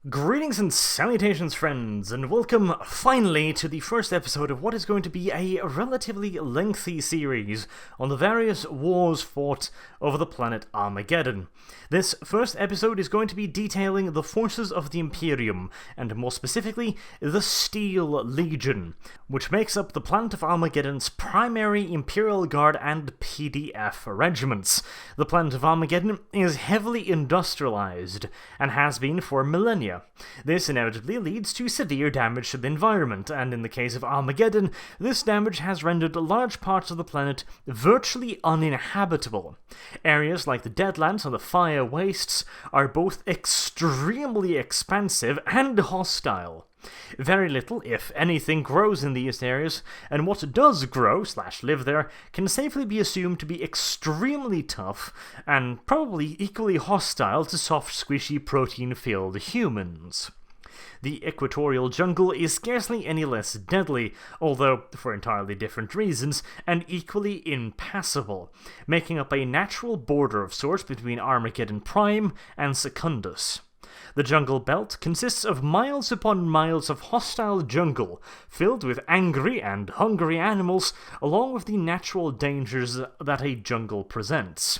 Greetings and salutations, friends, and welcome finally to the first episode of what is going to be a relatively lengthy series on the various wars fought over the planet Armageddon. This first episode is going to be detailing the forces of the Imperium, and more specifically, the Steel Legion, which makes up the planet of Armageddon's primary Imperial Guard and PDF regiments. The planet of Armageddon is heavily industrialized, and has been for millennia. This inevitably leads to severe damage to the environment, and in the case of Armageddon, this damage has rendered large parts of the planet virtually uninhabitable. Areas like the Deadlands and the Fire Wastes are both extremely expansive and hostile. Very little, if anything, grows in these areas, and what does grow/live there can safely be assumed to be extremely tough, and probably equally hostile to soft, squishy, protein-filled humans. The equatorial jungle is scarcely any less deadly, although for entirely different reasons, and equally impassable, making up a natural border of sorts between Armageddon Prime and Secundus. The jungle belt consists of miles upon miles of hostile jungle, filled with angry and hungry animals, along with the natural dangers that a jungle presents.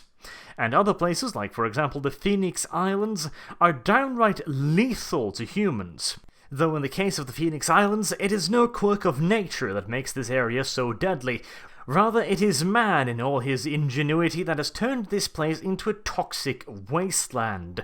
And other places, like for example the Phoenix Islands, are downright lethal to humans. Though in the case of the Phoenix Islands, it is no quirk of nature that makes this area so deadly. Rather, it is man in all his ingenuity that has turned this place into a toxic wasteland,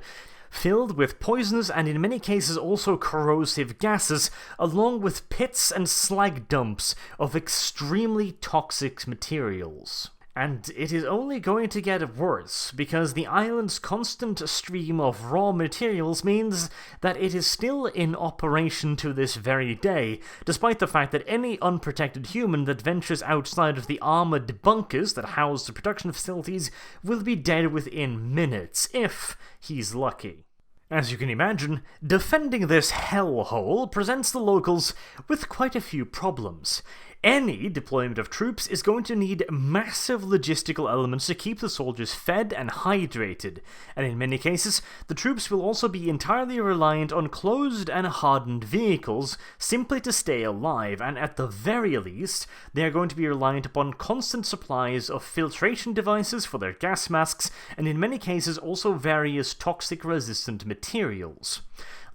filled with poisonous and in many cases also corrosive gases, along with pits and slag dumps of extremely toxic materials. And it is only going to get worse, because the island's constant stream of raw materials means that it is still in operation to this very day, despite the fact that any unprotected human that ventures outside of the armored bunkers that house the production facilities will be dead within minutes, if he's lucky. As you can imagine, defending this hellhole presents the locals with quite a few problems. Any deployment of troops is going to need massive logistical elements to keep the soldiers fed and hydrated, and in many cases, the troops will also be entirely reliant on closed and hardened vehicles simply to stay alive, and at the very least, they are going to be reliant upon constant supplies of filtration devices for their gas masks, and in many cases also various toxic-resistant materials.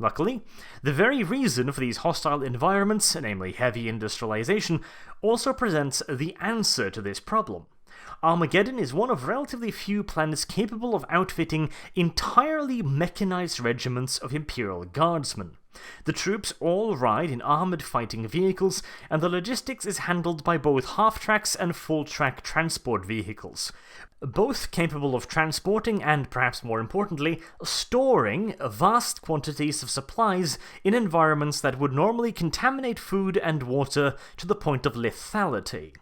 Luckily, the very reason for these hostile environments, namely heavy industrialization, also presents the answer to this problem. Armageddon is one of relatively few planets capable of outfitting entirely mechanized regiments of Imperial Guardsmen. The troops all ride in armored fighting vehicles, and the logistics is handled by both half-tracks and full-track transport vehicles, both capable of transporting and, perhaps more importantly, storing vast quantities of supplies in environments that would normally contaminate food and water to the point of lethality.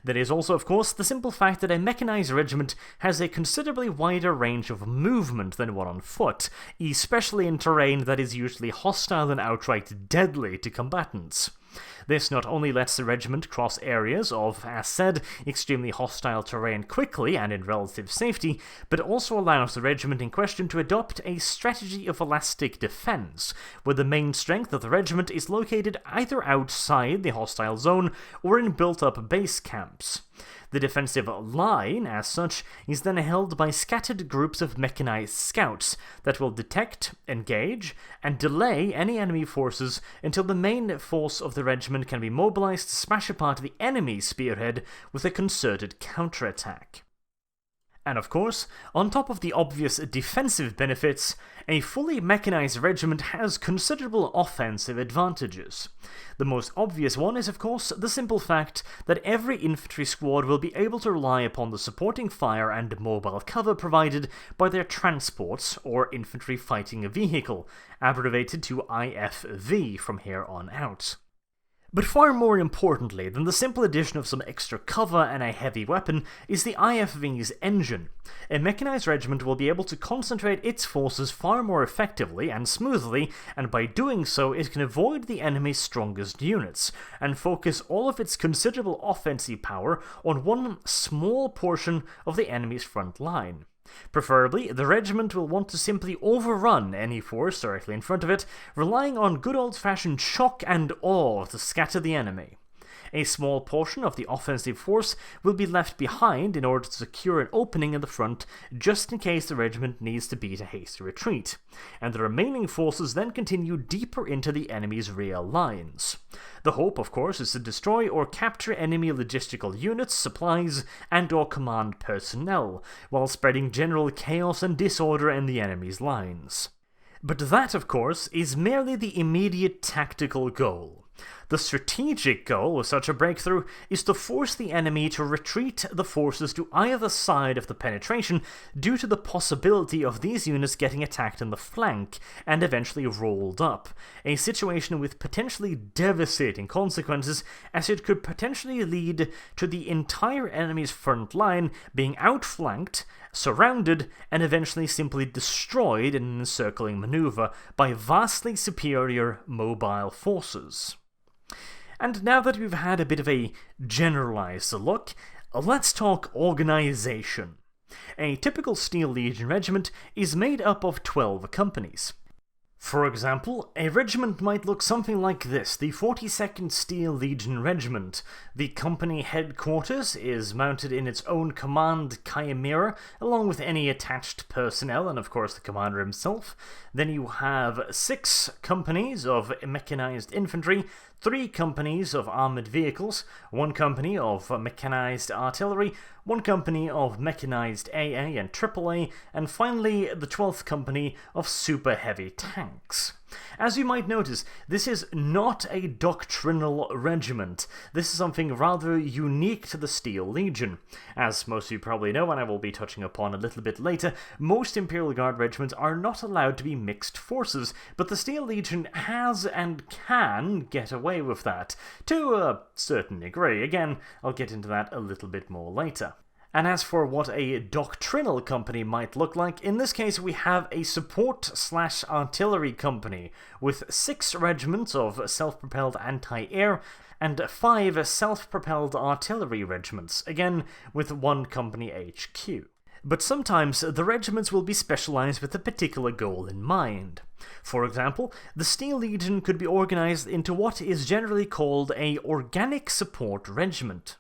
There is also, of course, the simple fact that a mechanized regiment has a considerably wider range of movement than one on foot, especially in terrain that is usually hostile and outright deadly to combatants. This not only lets the regiment cross areas of, as said, extremely hostile terrain quickly and in relative safety, but also allows the regiment in question to adopt a strategy of elastic defense, where the main strength of the regiment is located either outside the hostile zone or in built-up base camps. The defensive line, as such, is then held by scattered groups of mechanized scouts that will detect, engage, and delay any enemy forces until the main force of the regiment can be mobilized to smash apart the enemy spearhead with a concerted counterattack. And of course, on top of the obvious defensive benefits, a fully mechanized regiment has considerable offensive advantages. The most obvious one is, of course, the simple fact that every infantry squad will be able to rely upon the supporting fire and mobile cover provided by their transports or infantry fighting vehicle, abbreviated to IFV from here on out. But far more importantly than the simple addition of some extra cover and a heavy weapon is the IFV's engine. A mechanized regiment will be able to concentrate its forces far more effectively and smoothly, and by doing so it can avoid the enemy's strongest units, and focus all of its considerable offensive power on one small portion of the enemy's front line. Preferably, the regiment will want to simply overrun any force directly in front of it, relying on good old-fashioned shock and awe to scatter the enemy. A small portion of the offensive force will be left behind in order to secure an opening in the front just in case the regiment needs to beat a hasty retreat, and the remaining forces then continue deeper into the enemy's rear lines. The hope, of course, is to destroy or capture enemy logistical units, supplies, and/or command personnel, while spreading general chaos and disorder in the enemy's lines. But that, of course, is merely the immediate tactical goal. The strategic goal with such a breakthrough is to force the enemy to retreat the forces to either side of the penetration due to the possibility of these units getting attacked in the flank and eventually rolled up, a situation with potentially devastating consequences as it could potentially lead to the entire enemy's front line being outflanked, surrounded, and eventually simply destroyed in an encircling maneuver by vastly superior mobile forces. And now that we've had a bit of a generalized look, let's talk organization. A typical Steel Legion regiment is made up of 12 companies. For example, a regiment might look something like this, the 42nd Steel Legion Regiment. The company headquarters is mounted in its own command chimera, along with any attached personnel and of course the commander himself. Then you have 6 companies of mechanized infantry, 3 companies of armored vehicles, 1 company of mechanized artillery, 1 company of mechanized AA and AAA, and finally the 12th company of super heavy tanks. As you might notice, this is not a doctrinal regiment. This is something rather unique to the Steel Legion. As most of you probably know, and I will be touching upon a little bit later, most Imperial Guard regiments are not allowed to be mixed forces, but the Steel Legion has and can get away with that, to a certain degree. Again, I'll get into that a little bit more later. And as for what a doctrinal company might look like, in this case we have a support/artillery company with 6 regiments of self-propelled anti-air and 5 self-propelled artillery regiments, again with 1 company HQ. But sometimes the regiments will be specialized with a particular goal in mind. For example, the Steel Legion could be organized into what is generally called a organic support regiment.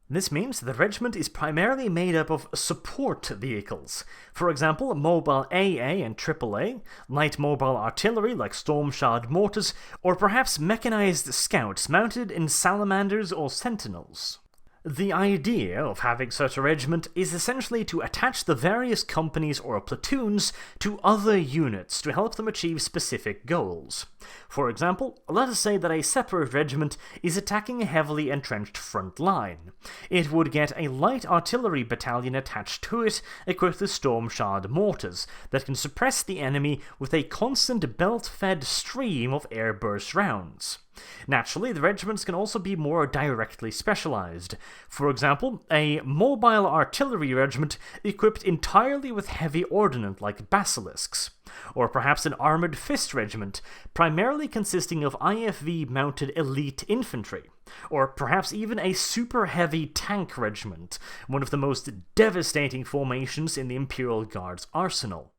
This means the regiment is primarily made up of support vehicles. For example, mobile AA and AAA, light mobile artillery like storm shard mortars, or perhaps mechanized scouts mounted in salamanders or sentinels. The idea of having such a regiment is essentially to attach the various companies or platoons to other units to help them achieve specific goals. For example, let us say that a separate regiment is attacking a heavily entrenched front line. It would get a light artillery battalion attached to it, equipped with storm shard mortars that can suppress the enemy with a constant belt-fed stream of airburst rounds. Naturally, the regiments can also be more directly specialized. For example, a mobile artillery regiment equipped entirely with heavy ordnance like basilisks. Or perhaps an armored fist regiment, primarily consisting of IFV-mounted elite infantry. Or perhaps even a super heavy tank regiment, one of the most devastating formations in the Imperial Guard's arsenal.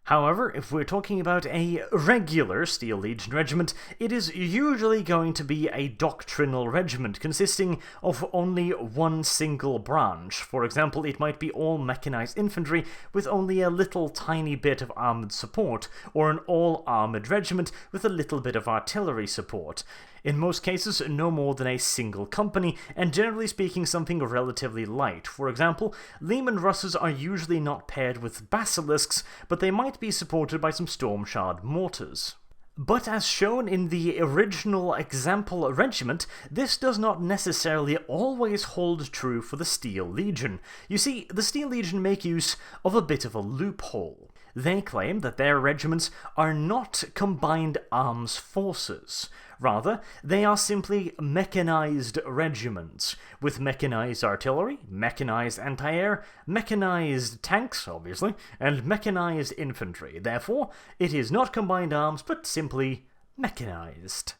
However, if we're talking about a regular Steel Legion regiment, it is usually going to be a doctrinal regiment consisting of only one single branch. For example, it might be all mechanized infantry with only a little tiny bit of armored support, or an all-armored regiment with a little bit of artillery support. In most cases, no more than a single company, and generally speaking something relatively light. For example, Lehman Russes are usually not paired with basilisks, but they might be supported by some storm shard mortars. But as shown in the original example regiment, this does not necessarily always hold true for the Steel Legion. You see, the Steel Legion make use of a bit of a loophole. They claim that their regiments are not combined arms forces. Rather, they are simply mechanized regiments, with mechanized artillery, mechanized anti-air, mechanized tanks, obviously, and mechanized infantry. Therefore, it is not combined arms, but simply mechanized.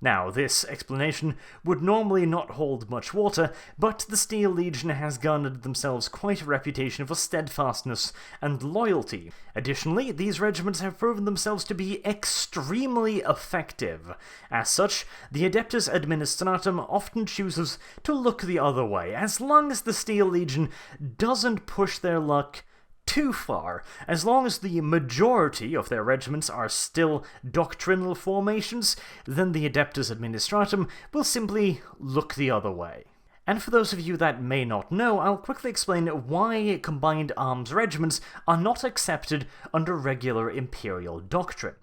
Now, this explanation would normally not hold much water, but the Steel Legion has garnered themselves quite a reputation for steadfastness and loyalty. Additionally, these regiments have proven themselves to be extremely effective. As such, the Adeptus Administratum often chooses to look the other way, as long as the Steel Legion doesn't push their luck too far. As long as the majority of their regiments are still doctrinal formations, then the Adeptus Administratum will simply look the other way. And for those of you that may not know, I'll quickly explain why combined arms regiments are not accepted under regular Imperial doctrine.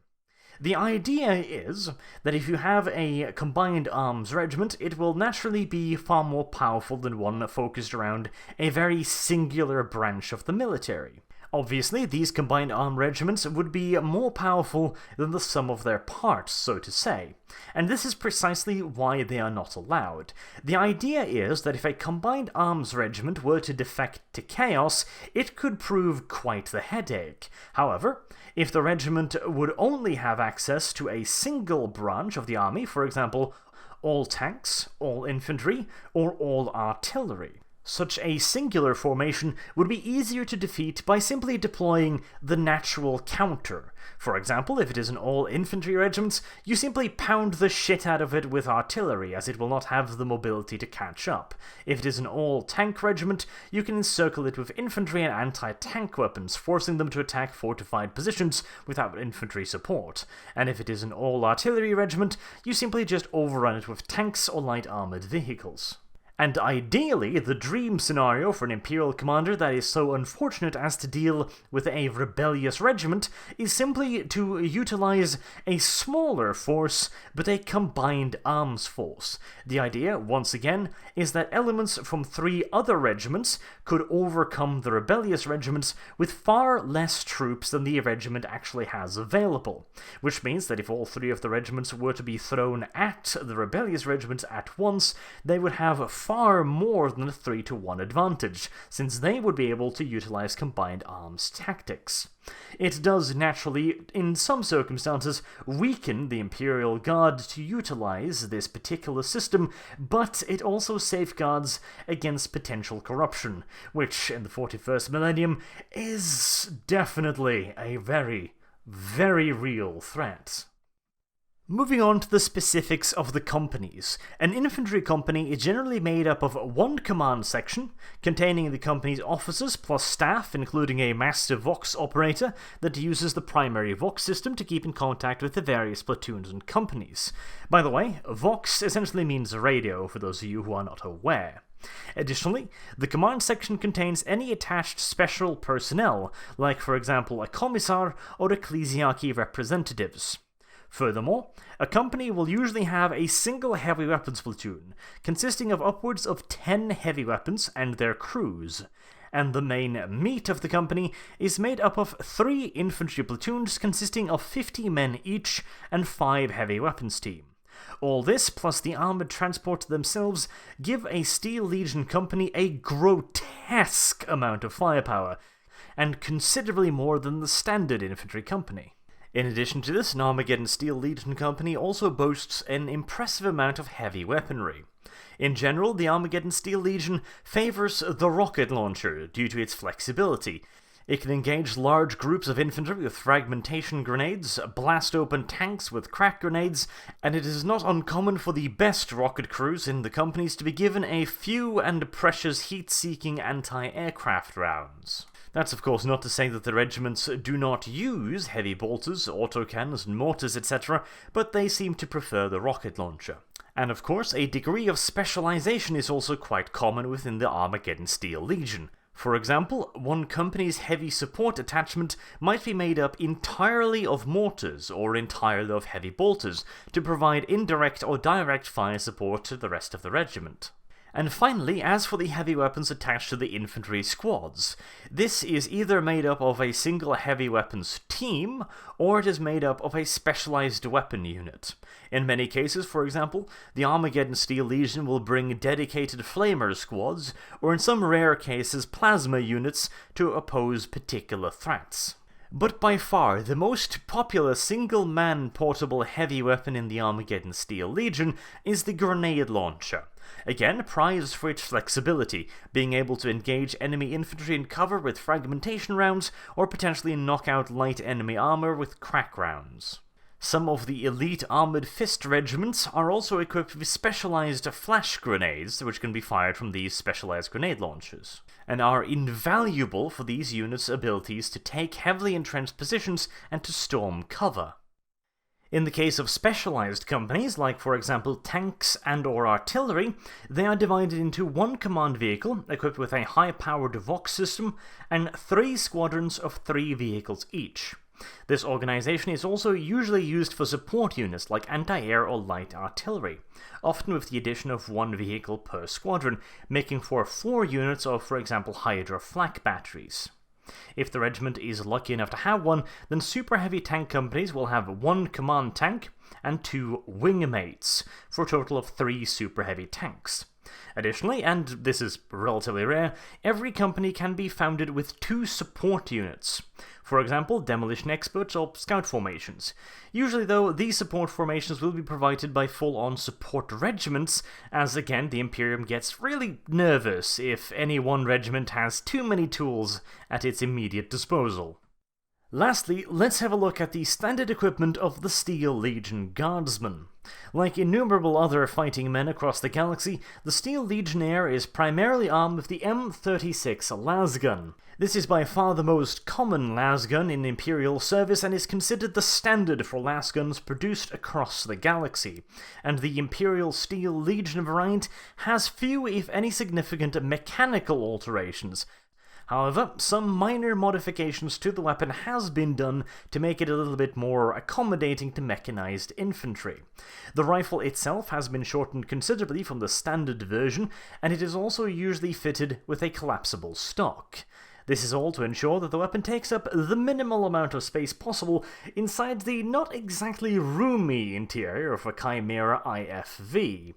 The idea is that if you have a combined arms regiment, it will naturally be far more powerful than one focused around a very singular branch of the military. Obviously, these combined arm regiments would be more powerful than the sum of their parts, so to say. And this is precisely why they are not allowed. The idea is that if a combined arms regiment were to defect to chaos, it could prove quite the headache. However, if the regiment would only have access to a single branch of the army, for example, all tanks, all infantry, or all artillery, such a singular formation would be easier to defeat by simply deploying the natural counter. For example, if it is an all-infantry regiment, you simply pound the shit out of it with artillery, as it will not have the mobility to catch up. If it is an all-tank regiment, you can encircle it with infantry and anti-tank weapons, forcing them to attack fortified positions without infantry support. And if it is an all-artillery regiment, you simply just overrun it with tanks or light armored vehicles. And ideally, the dream scenario for an Imperial commander that is so unfortunate as to deal with a rebellious regiment is simply to utilize a smaller force, but a combined arms force. The idea, once again, is that elements from 3 other regiments could overcome the rebellious regiments with far less troops than the regiment actually has available, which means that if all 3 of the regiments were to be thrown at the rebellious regiments at once, they would have far more than a 3-to-1 advantage, since they would be able to utilize combined arms tactics. It does naturally, in some circumstances, weaken the Imperial Guard to utilize this particular system, but it also safeguards against potential corruption, which, in the 41st millennium, is definitely a very, very real threat. Moving on to the specifics of the companies. An infantry company is generally made up of one command section, containing the company's officers plus staff, including a master Vox operator that uses the primary Vox system to keep in contact with the various platoons and companies. By the way, Vox essentially means radio, for those of you who are not aware. Additionally, the command section contains any attached special personnel, like for example a commissar or ecclesiarchy representatives. Furthermore, a company will usually have a single heavy weapons platoon, consisting of upwards of 10 heavy weapons and their crews, and the main meat of the company is made up of 3 infantry platoons consisting of 50 men each and 5 heavy weapons team. All this, plus the armoured transport themselves, give a Steel Legion company a grotesque amount of firepower, and considerably more than the standard infantry company. In addition to this, an Armageddon Steel Legion company also boasts an impressive amount of heavy weaponry. In general, the Armageddon Steel Legion favours the rocket launcher due to its flexibility. It can engage large groups of infantry with fragmentation grenades, blast open tanks with crack grenades, and it is not uncommon for the best rocket crews in the companies to be given a few and precious heat-seeking anti-aircraft rounds. That's of course not to say that the regiments do not use heavy bolters, autocannons and mortars, etc., but they seem to prefer the rocket launcher. And of course, a degree of specialization is also quite common within the Armageddon Steel Legion. For example, one company's heavy support attachment might be made up entirely of mortars or entirely of heavy bolters to provide indirect or direct fire support to the rest of the regiment. And finally, as for the heavy weapons attached to the infantry squads, this is either made up of a single heavy weapons team, or it is made up of a specialized weapon unit. In many cases, for example, the Armageddon Steel Legion will bring dedicated flamer squads, or in some rare cases plasma units, to oppose particular threats. But by far, the most popular single-man portable heavy weapon in the Armageddon Steel Legion is the grenade launcher. Again, prized for its flexibility, being able to engage enemy infantry in cover with fragmentation rounds, or potentially knock out light enemy armor with crack rounds. Some of the elite armored fist regiments are also equipped with specialized flash grenades, which can be fired from these specialized grenade launchers, and are invaluable for these units' abilities to take heavily entrenched positions and to storm cover. In the case of specialized companies, like for example tanks and/or artillery, they are divided into one command vehicle equipped with a high-powered Vox system and 3 squadrons of 3 vehicles each. This organization is also usually used for support units like anti-air or light artillery, often with the addition of 1 vehicle per squadron, making for 4 units of, for example, Hydra flak batteries. If the regiment is lucky enough to have one, then super heavy tank companies will have 1 command tank and 2 wingmates, for a total of 3 super heavy tanks. Additionally, and this is relatively rare, every company can be founded with 2 support units. For example, demolition experts or scout formations. Usually though, these support formations will be provided by full-on support regiments, as again the Imperium gets really nervous if any one regiment has too many tools at its immediate disposal. Lastly, let's have a look at the standard equipment of the Steel Legion Guardsmen. Like innumerable other fighting men across the galaxy, the Steel Legionnaire is primarily armed with the M36 lasgun. This is by far the most common lasgun in Imperial service and is considered the standard for lasguns produced across the galaxy, and the Imperial Steel Legion variant has few if any significant mechanical alterations. However, some minor modifications to the weapon has been done to make it a little bit more accommodating to mechanized infantry. The rifle itself has been shortened considerably from the standard version, and it is also usually fitted with a collapsible stock. This is all to ensure that the weapon takes up the minimal amount of space possible inside the not exactly roomy interior of a Chimera IFV.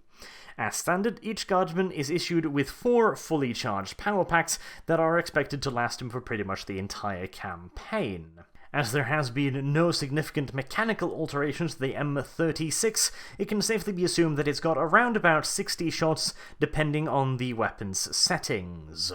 As standard, each Guardsman is issued with 4 fully charged power packs that are expected to last him for pretty much the entire campaign. As there has been no significant mechanical alterations to the M36, it can safely be assumed that it's got around about 60 shots depending on the weapon's settings.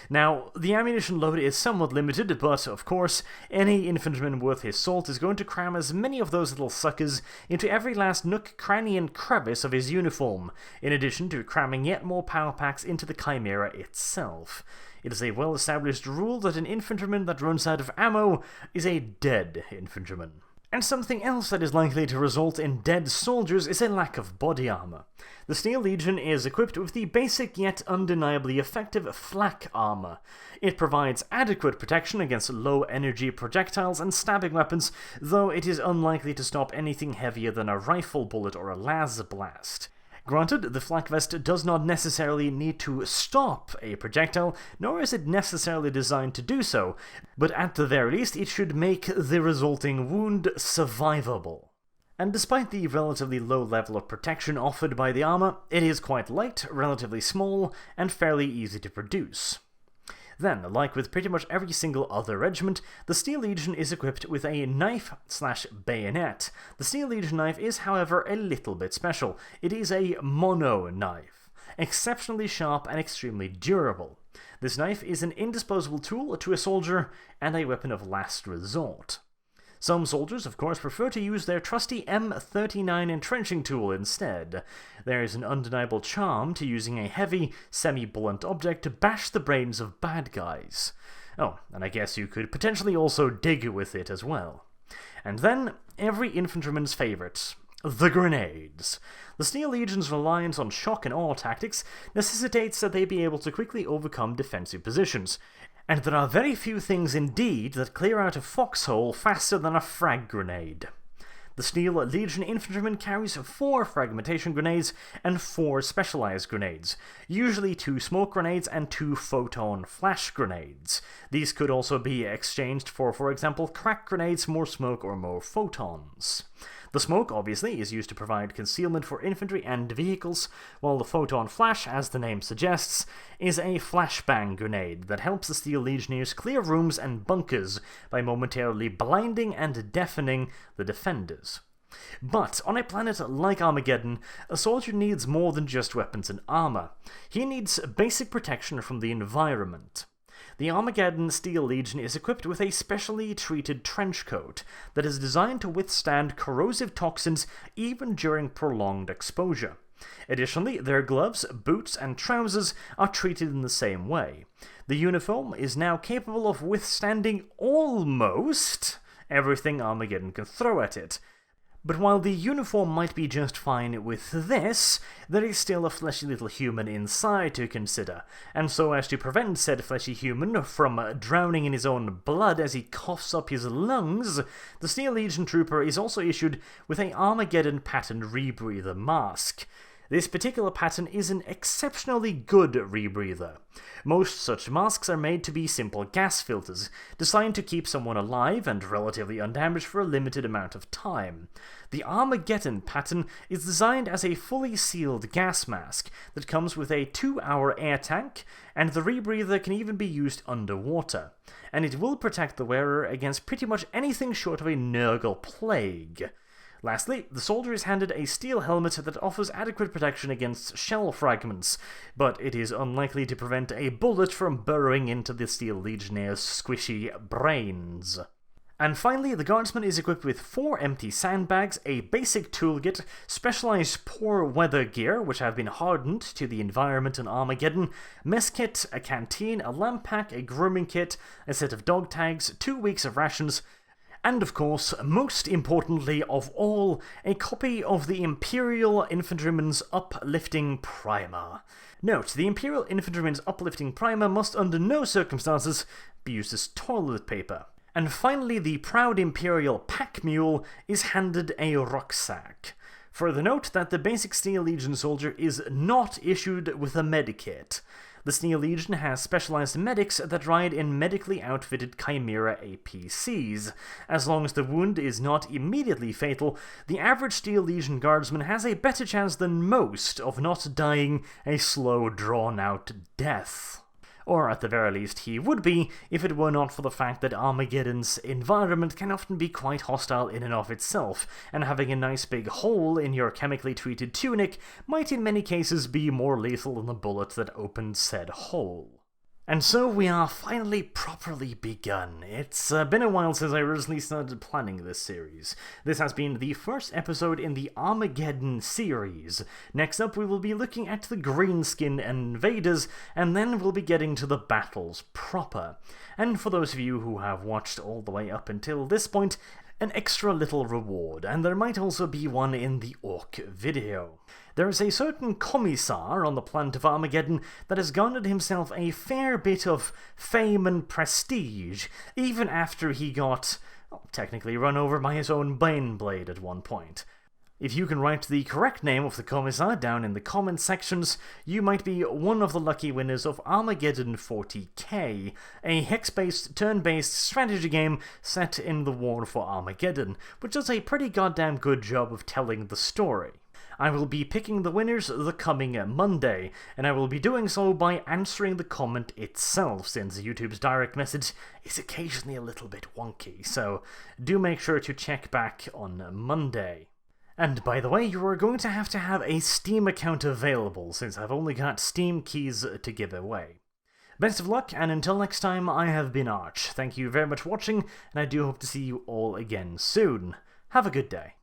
Now, the ammunition load is somewhat limited, but of course, any infantryman worth his salt is going to cram as many of those little suckers into every last nook, cranny, and crevice of his uniform, in addition to cramming yet more power packs into the Chimera itself. It is a well-established rule that an infantryman that runs out of ammo is a dead infantryman. And something else that is likely to result in dead soldiers is a lack of body armor. The Steel Legion is equipped with the basic yet undeniably effective flak armor. It provides adequate protection against low-energy projectiles and stabbing weapons, though it is unlikely to stop anything heavier than a rifle bullet or a las blast. Granted, the flak vest does not necessarily need to stop a projectile, nor is it necessarily designed to do so, but at the very least it should make the resulting wound survivable. And despite the relatively low level of protection offered by the armor, it is quite light, relatively small, and fairly easy to produce. Then, like with pretty much every single other regiment, the Steel Legion is equipped with a knife/bayonet. The Steel Legion knife is, however, a little bit special. It is a mono knife, exceptionally sharp and extremely durable. This knife is an indisposable tool to a soldier and a weapon of last resort. Some soldiers, of course, prefer to use their trusty M39 entrenching tool instead. There is an undeniable charm to using a heavy, semi-blunt object to bash the brains of bad guys. Oh, and I guess you could potentially also dig with it as well. And then, every infantryman's favourite, the grenades. The Steel Legion's reliance on shock and awe tactics necessitates that they be able to quickly overcome defensive positions, and there are very few things indeed that clear out a foxhole faster than a frag grenade. The Steel Legion infantryman carries 4 fragmentation grenades and 4 specialized grenades, usually 2 smoke grenades and 2 photon flash grenades. These could also be exchanged for example, crack grenades, more smoke, or more photons. The smoke, obviously, is used to provide concealment for infantry and vehicles, while the photon flash, as the name suggests, is a flashbang grenade that helps the Steel Legionnaires clear rooms and bunkers by momentarily blinding and deafening the defenders. But on a planet like Armageddon, a soldier needs more than just weapons and armor. He needs basic protection from the environment. The Armageddon Steel Legion is equipped with a specially treated trench coat that is designed to withstand corrosive toxins even during prolonged exposure. Additionally, their gloves, boots, and trousers are treated in the same way. The uniform is now capable of withstanding almost everything Armageddon can throw at it. But while the uniform might be just fine with this, there is still a fleshy little human inside to consider, and so as to prevent said fleshy human from drowning in his own blood as he coughs up his lungs, the Steel Legion trooper is also issued with a Armageddon pattern rebreather mask. This particular pattern is an exceptionally good rebreather. Most such masks are made to be simple gas filters, designed to keep someone alive and relatively undamaged for a limited amount of time. The Armageddon pattern is designed as a fully sealed gas mask that comes with a 2-hour air tank, and the rebreather can even be used underwater, and it will protect the wearer against pretty much anything short of a Nurgle plague. Lastly, the soldier is handed a steel helmet that offers adequate protection against shell fragments, but it is unlikely to prevent a bullet from burrowing into the Steel Legionnaire's squishy brains. And finally, the Guardsman is equipped with 4 empty sandbags, a basic toolkit, specialized poor weather gear which have been hardened to the environment in Armageddon, mess kit, a canteen, a lamp pack, a grooming kit, a set of dog tags, 2 weeks of rations, and of course, most importantly of all, a copy of the Imperial Infantryman's Uplifting Primer. Note, the Imperial Infantryman's Uplifting Primer must under no circumstances be used as toilet paper. And finally, the proud Imperial Pack Mule is handed a rucksack. Further note that the basic Steel Legion soldier is not issued with a medikit. The Steel Legion has specialized medics that ride in medically outfitted Chimera APCs. As long as the wound is not immediately fatal, the average Steel Legion guardsman has a better chance than most of not dying a slow, drawn-out death. Or at the very least he would be, if it were not for the fact that Armageddon's environment can often be quite hostile in and of itself, and having a nice big hole in your chemically treated tunic might in many cases be more lethal than the bullet that opened said hole. And so we are finally properly begun. It's been a while since I originally started planning this series. This has been the first episode in the Armageddon series. Next up we will be looking at the greenskin invaders, and then we'll be getting to the battles proper. And for those of you who have watched all the way up until this point, an extra little reward, and there might also be one in the Orc video. There is a certain commissar on the planet of Armageddon that has garnered himself a fair bit of fame and prestige, even after he got, technically run over by his own Baneblade at one point. If you can write the correct name of the commissar down in the comment sections, you might be one of the lucky winners of Armageddon 40k, a hex-based, turn-based strategy game set in the war for Armageddon, which does a pretty goddamn good job of telling the story. I will be picking the winners the coming Monday, and I will be doing so by answering the comment itself, since YouTube's direct message is occasionally a little bit wonky, so do make sure to check back on Monday. And by the way, you are going to have a Steam account available, since I've only got Steam keys to give away. Best of luck, and until next time, I have been Arch. Thank you very much for watching, and I do hope to see you all again soon. Have a good day.